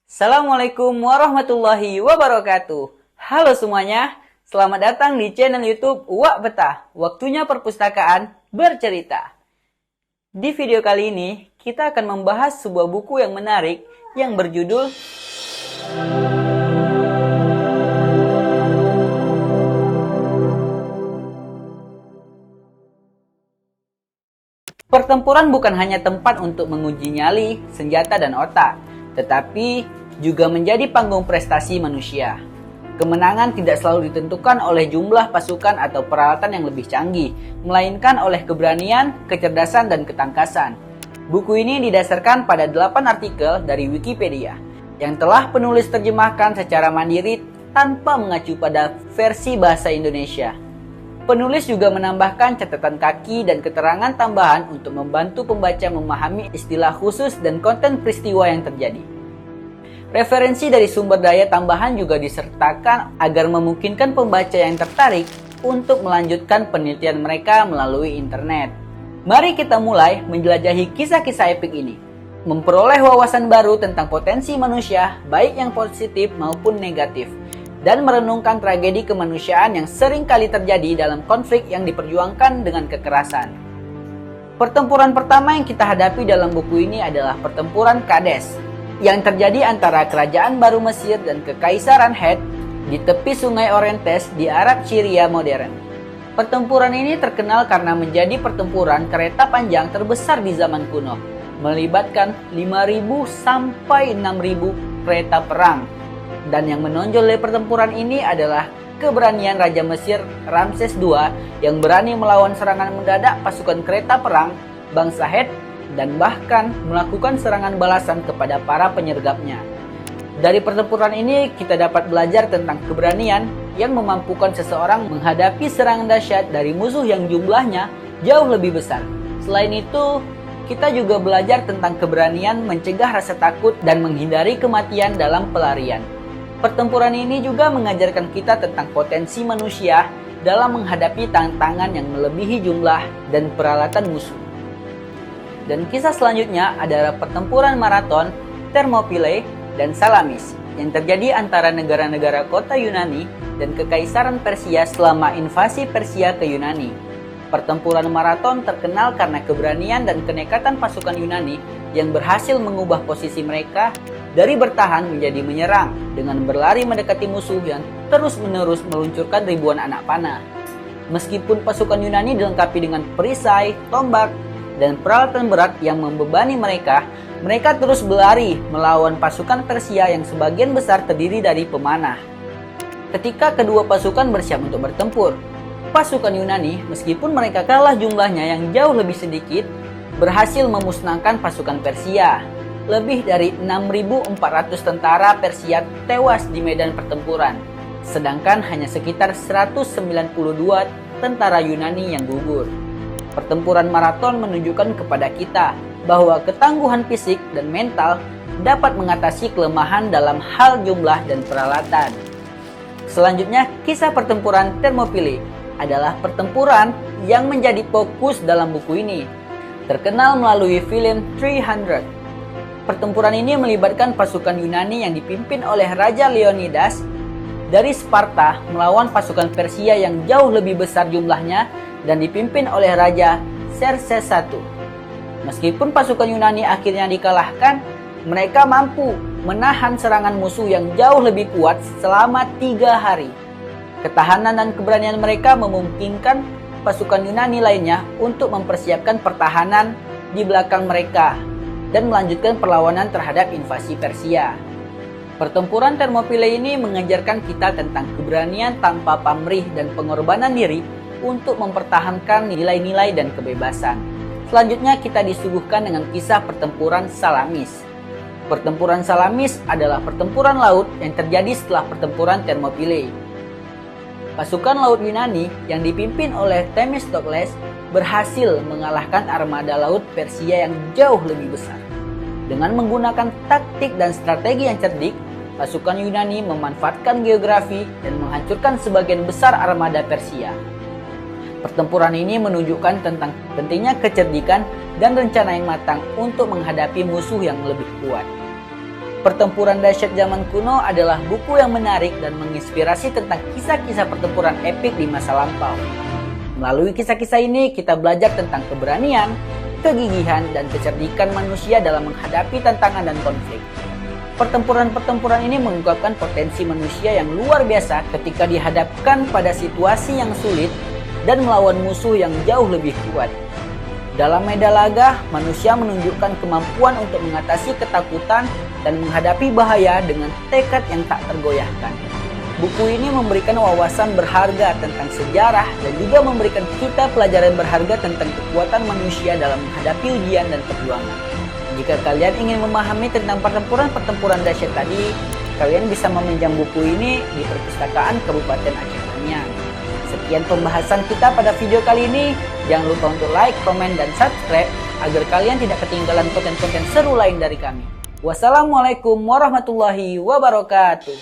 Assalamualaikum warahmatullahi wabarakatuh. Halo semuanya, selamat datang di channel YouTube Uwak Betah. Waktunya perpustakaan bercerita. Di video kali ini, kita akan membahas sebuah buku yang menarik yang berjudul Pertempuran bukan hanya tempat untuk menguji nyali, senjata, dan otak, tetapi juga menjadi panggung prestasi manusia. Kemenangan tidak selalu ditentukan oleh jumlah pasukan atau peralatan yang lebih canggih, melainkan oleh keberanian, kecerdasan, dan ketangkasan. Buku ini didasarkan pada 8 artikel dari Wikipedia, yang telah penulis terjemahkan secara mandiri tanpa mengacu pada versi bahasa Indonesia. Penulis juga menambahkan catatan kaki dan keterangan tambahan untuk membantu pembaca memahami istilah khusus dan konten peristiwa yang terjadi. Referensi dari sumber daya tambahan juga disertakan agar memungkinkan pembaca yang tertarik untuk melanjutkan penelitian mereka melalui internet. Mari kita mulai menjelajahi kisah-kisah epik ini, memperoleh wawasan baru tentang potensi manusia, baik yang positif maupun negatif, dan merenungkan tragedi kemanusiaan yang sering kali terjadi dalam konflik yang diperjuangkan dengan kekerasan. Pertempuran pertama yang kita hadapi dalam buku ini adalah pertempuran Kades, yang terjadi antara Kerajaan Baru Mesir dan Kekaisaran Het di tepi Sungai Orontes di Arab Syria modern. Pertempuran ini terkenal karena menjadi pertempuran kereta panjang terbesar di zaman kuno, melibatkan 5.000 sampai 6.000 kereta perang. Dan yang menonjol dari pertempuran ini adalah keberanian Raja Mesir Ramses II yang berani melawan serangan mendadak pasukan kereta perang bangsa Het dan bahkan melakukan serangan balasan kepada para penyergapnya. Dari pertempuran ini kita dapat belajar tentang keberanian yang memampukan seseorang menghadapi serangan dahsyat dari musuh yang jumlahnya jauh lebih besar. Selain itu, kita juga belajar tentang keberanian mencegah rasa takut dan menghindari kematian dalam pelarian. Pertempuran ini juga mengajarkan kita tentang potensi manusia dalam menghadapi tantangan yang melebihi jumlah dan peralatan musuh. Dan kisah selanjutnya adalah pertempuran maraton Thermopylae dan Salamis yang terjadi antara negara-negara kota Yunani dan Kekaisaran Persia selama invasi Persia ke Yunani. Pertempuran maraton terkenal karena keberanian dan kenekatan pasukan Yunani yang berhasil mengubah posisi mereka dari bertahan menjadi menyerang dengan berlari mendekati musuh yang terus-menerus meluncurkan ribuan anak panah. Meskipun pasukan Yunani dilengkapi dengan perisai, tombak, dan peralatan berat yang membebani mereka terus berlari melawan pasukan Persia yang sebagian besar terdiri dari pemanah. Ketika kedua pasukan bersiap untuk bertempur, pasukan Yunani, meskipun mereka kalah jumlahnya yang jauh lebih sedikit, berhasil memusnahkan pasukan Persia. Lebih dari 6.400 tentara Persia tewas di medan pertempuran, sedangkan hanya sekitar 192 tentara Yunani yang gugur. Pertempuran maraton menunjukkan kepada kita bahwa ketangguhan fisik dan mental dapat mengatasi kelemahan dalam hal jumlah dan peralatan. Selanjutnya, kisah pertempuran Thermopylae adalah pertempuran yang menjadi fokus dalam buku ini, terkenal melalui film 300. Pertempuran ini melibatkan pasukan Yunani yang dipimpin oleh Raja Leonidas dari Sparta melawan pasukan Persia yang jauh lebih besar jumlahnya dan dipimpin oleh Raja Xerxes I. Meskipun pasukan Yunani akhirnya dikalahkan, mereka mampu menahan serangan musuh yang jauh lebih kuat selama 3 hari. Ketahanan dan keberanian mereka memungkinkan pasukan Yunani lainnya untuk mempersiapkan pertahanan di belakang mereka dan melanjutkan perlawanan terhadap invasi Persia. Pertempuran Thermopylae ini mengajarkan kita tentang keberanian tanpa pamrih dan pengorbanan diri untuk mempertahankan nilai-nilai dan kebebasan. Selanjutnya kita disuguhkan dengan kisah pertempuran Salamis. Pertempuran Salamis adalah pertempuran laut yang terjadi setelah pertempuran Thermopylae. Pasukan laut Yunani yang dipimpin oleh Themistokles berhasil mengalahkan armada laut Persia yang jauh lebih besar. Dengan menggunakan taktik dan strategi yang cerdik, pasukan Yunani memanfaatkan geografi dan menghancurkan sebagian besar armada Persia. Pertempuran ini menunjukkan tentang pentingnya kecerdikan dan rencana yang matang untuk menghadapi musuh yang lebih kuat. Pertempuran Dahsyat Zaman Kuno adalah buku yang menarik dan menginspirasi tentang kisah-kisah pertempuran epik di masa lampau. Melalui kisah-kisah ini, kita belajar tentang keberanian, kegigihan, dan kecerdikan manusia dalam menghadapi tantangan dan konflik. Pertempuran-pertempuran ini mengungkapkan potensi manusia yang luar biasa ketika dihadapkan pada situasi yang sulit dan melawan musuh yang jauh lebih kuat. Dalam medan laga, manusia menunjukkan kemampuan untuk mengatasi ketakutan dan menghadapi bahaya dengan tekad yang tak tergoyahkan. Buku ini memberikan wawasan berharga tentang sejarah dan juga memberikan kita pelajaran berharga tentang kekuatan manusia dalam menghadapi ujian dan perjuangan. Jika kalian ingin memahami tentang pertempuran-pertempuran dahsyat tadi, kalian bisa meminjam buku ini di perpustakaan Kabupaten Aceh Tamiang. Sekian pembahasan kita pada video kali ini. Jangan lupa untuk like, komen, dan subscribe agar kalian tidak ketinggalan konten-konten seru lain dari kami. Wassalamualaikum warahmatullahi wabarakatuh.